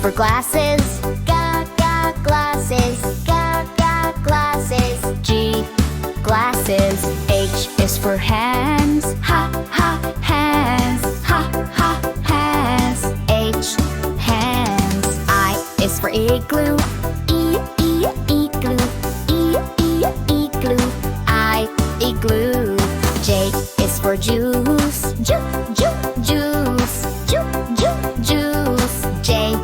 for glasses. Glasses. Glasses. G, glasses. H is for hands. Hands. Hands. H, hands. I is for igloo. Igloo. Igloo. I, igloo. J is for juice. Juice. Juice. J,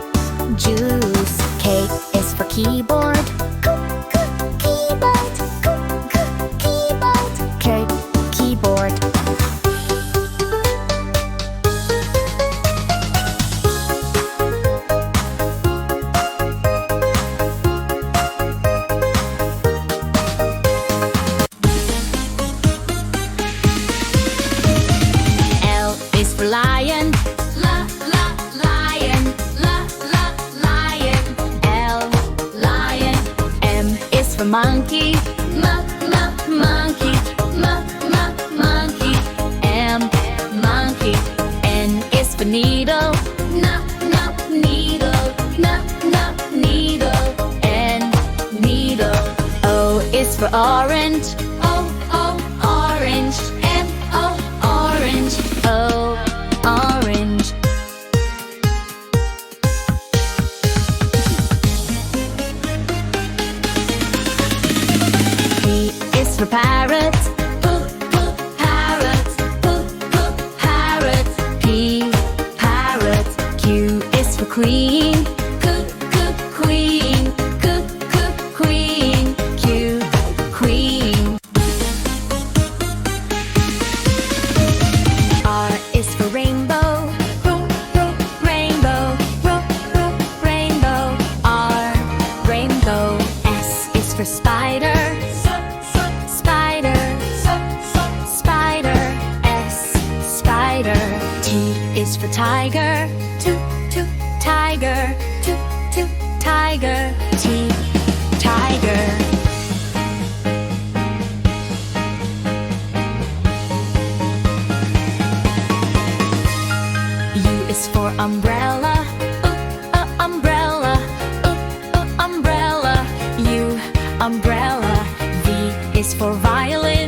juice. K is for keyboard. Keyboard. K, keyboard. L is for lion. Lion. L, lion. M is for monkey. Monkey. M, monkey. N is for needle. Needle. N, needle. O is for orange. Orange. N, orange. O, orange. P is for parrot. Parrot. P, parrot. Q is for queen. Queen. Q, queen. R is for rainbow. Rainbow. R, rainbow. S is for spider. Spider. S, spider. T is for tiger. Tiger. T, tiger. U is for umbrella. Umbrella. U, umbrella. V is for violin.